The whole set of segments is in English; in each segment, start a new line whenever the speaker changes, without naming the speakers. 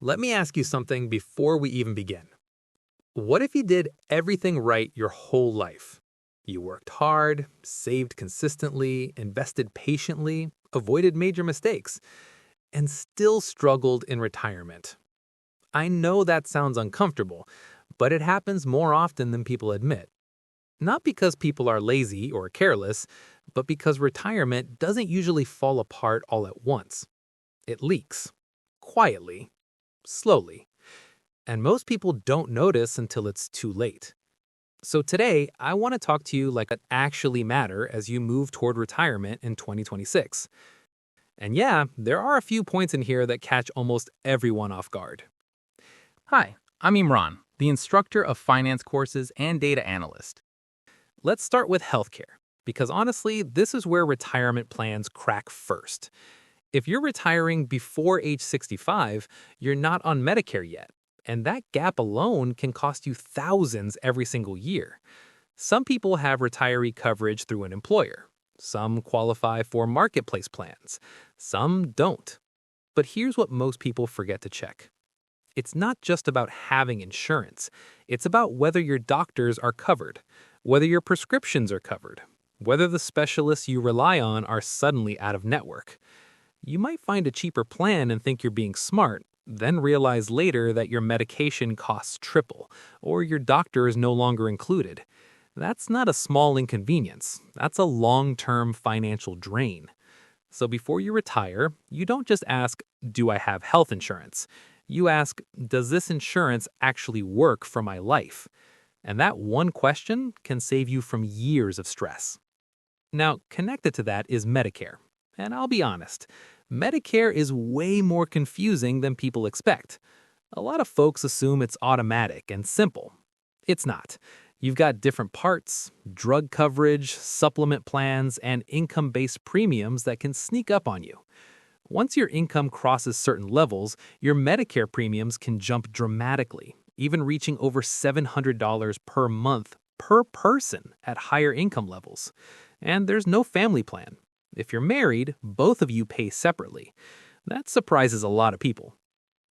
Let me ask you something before we even begin. What if you did everything right your whole life? You worked hard, saved consistently, invested patiently, avoided major mistakes, and still struggled in retirement. I know that sounds uncomfortable, but it happens more often than people admit. Not because people are lazy or careless, but because retirement doesn't usually fall apart all at once. It leaks, quietly, slowly. And most people don't notice until it's too late. So today, I want to talk to you like it actually matter as you move toward retirement in 2026. And yeah, there are a few points in here that catch almost everyone off guard.
Hi, I'm Imran, the instructor of finance courses and data analyst.
Let's start with healthcare, because honestly, this is where retirement plans crack first. If you're retiring before age 65, you're not on Medicare yet, and that gap alone can cost you thousands every single year. Some people have retiree coverage through an employer. Some qualify for marketplace plans. Some don't. But here's what most people forget to check. It's not just about having insurance. It's about whether your doctors are covered, whether your prescriptions are covered, whether the specialists you rely on are suddenly out of network. You might find a cheaper plan and think you're being smart, then realize later that your medication costs triple, or your doctor is no longer included. That's not a small inconvenience. That's a long-term financial drain. So before you retire, you don't just ask, do I have health insurance? You ask, does this insurance actually work for my life? And that one question can save you from years of stress. Now, connected to that is Medicare. And I'll be honest, Medicare is way more confusing than people expect. A lot of folks assume it's automatic and simple. It's not. You've got different parts, drug coverage, supplement plans, and income-based premiums that can sneak up on you. Once your income crosses certain levels, your Medicare premiums can jump dramatically, even reaching over $700 per month per person at higher income levels. And there's no family plan. If you're married, both of you pay separately. That surprises a lot of people.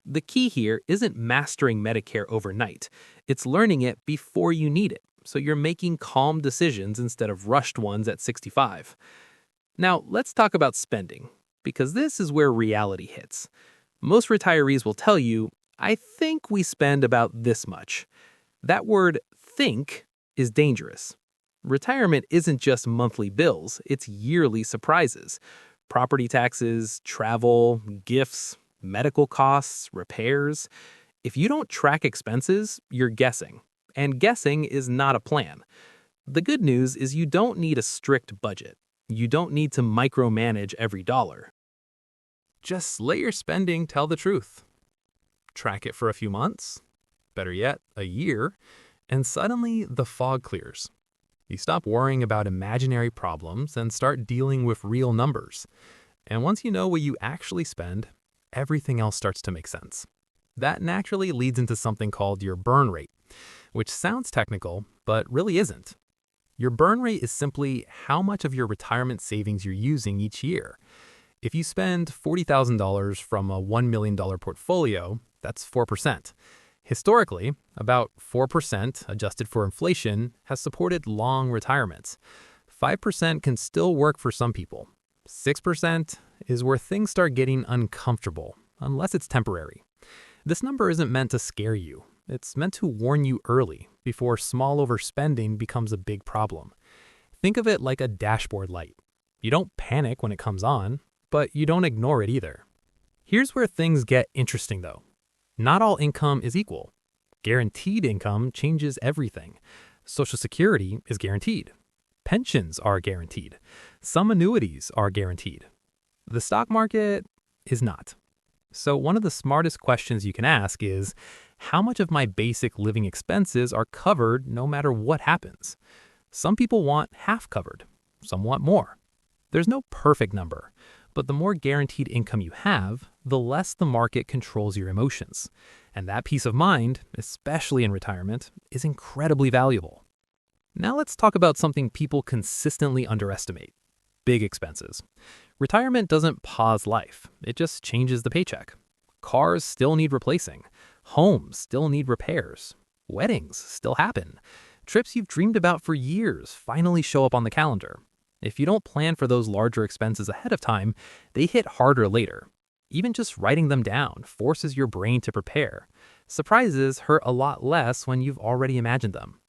The key here isn't mastering Medicare overnight. It's learning it before you need it, so you're making calm decisions instead of rushed ones at 65. Now, let's talk about spending, because this is where reality hits. Most retirees will tell you, I think we spend about this much. That word think is dangerous. Retirement isn't just monthly bills, it's yearly surprises. Property taxes, travel, gifts, medical costs, repairs. If you don't track expenses, you're guessing. And guessing is not a plan. The good news is you don't need a strict budget. You don't need to micromanage every dollar. Just let your spending tell the truth. Track it for a few months, better yet, a year, and suddenly the fog clears. You stop worrying about imaginary problems and start dealing with real numbers. And once you know what you actually spend, everything else starts to make sense. That naturally leads into something called your burn rate, which sounds technical, but really isn't. Your burn rate is simply how much of your retirement savings you're using each year. If you spend $40,000 from a $1 million portfolio, that's 4%. Historically, about 4%, adjusted for inflation, has supported long retirements. 5% can still work for some people. 6% is where things start getting uncomfortable, unless it's temporary. This number isn't meant to scare you. It's meant to warn you early, before small overspending becomes a big problem. Think of it like a dashboard light. You don't panic when it comes on, but you don't ignore it either. Here's where things get interesting though. Not all income is equal. Guaranteed income changes everything. Social Security is guaranteed. Pensions are guaranteed. Some annuities are guaranteed. The stock market is not. So one of the smartest questions you can ask is, how much of my basic living expenses are covered no matter what happens? Some people want half covered. Some want more. There's no perfect number, but the more guaranteed income you have, the less the market controls your emotions. And that peace of mind, especially in retirement, is incredibly valuable. Now let's talk about something people consistently underestimate: big expenses. Retirement doesn't pause life, it just changes the paycheck. Cars still need replacing. Homes still need repairs. Weddings still happen. Trips you've dreamed about for years finally show up on the calendar. If you don't plan for those larger expenses ahead of time, they hit harder later. Even just writing them down forces your brain to prepare. Surprises hurt a lot less when you've already imagined them.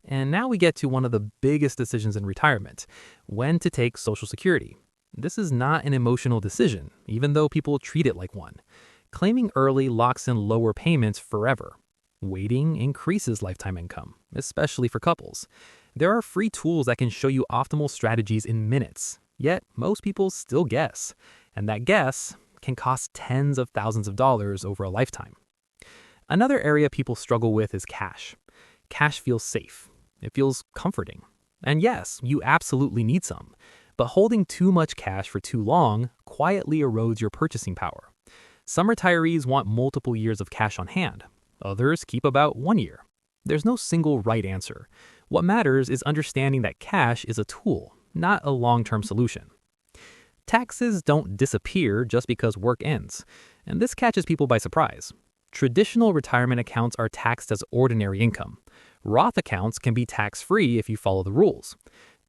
And now we get to one of the biggest decisions in retirement: when to take Social Security. This is not an emotional decision, even though people treat it like one. Claiming early locks in lower payments forever. Waiting increases lifetime income, especially for couples. There are free tools that can show you optimal strategies in minutes, yet most people still guess, and that guess can cost tens of thousands of dollars over a lifetime. Another area people struggle with is cash. Cash feels safe. It feels comforting. And yes, you absolutely need some, but holding too much cash for too long quietly erodes your purchasing power. Some retirees want multiple years of cash on hand. Others keep about 1 year. There's no single right answer. What matters is understanding that cash is a tool, not a long-term solution. Taxes don't disappear just because work ends, and this catches people by surprise. Traditional retirement accounts are taxed as ordinary income. Roth accounts can be tax-free if you follow the rules.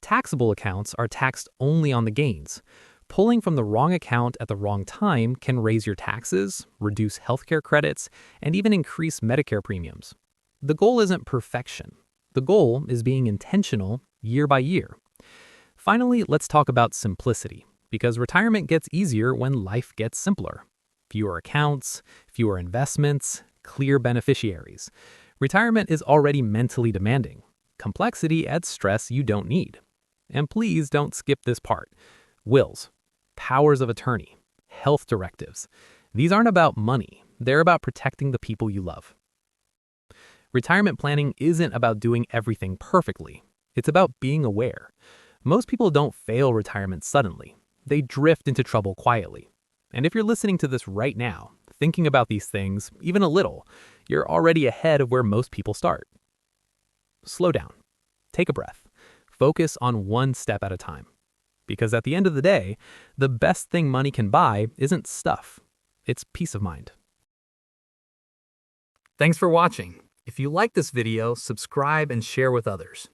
Taxable accounts are taxed only on the gains. Pulling from the wrong account at the wrong time can raise your taxes, reduce healthcare credits, and even increase Medicare premiums. The goal isn't perfection. The goal is being intentional year by year. Finally, let's talk about simplicity, because retirement gets easier when life gets simpler. Fewer accounts, fewer investments, clear beneficiaries. Retirement is already mentally demanding. Complexity adds stress you don't need. And please don't skip this part. Wills, powers of attorney, health directives. These aren't about money. They're about protecting the people you love. Retirement planning isn't about doing everything perfectly. It's about being aware. Most people don't fail retirement suddenly. They drift into trouble quietly. And if you're listening to this right now, thinking about these things, even a little, you're already ahead of where most people start. Slow down. Take a breath. Focus on one step at a time. Because at the end of the day, the best thing money can buy isn't stuff. It's peace of mind. Thanks for watching. If you like this video, subscribe and share with others.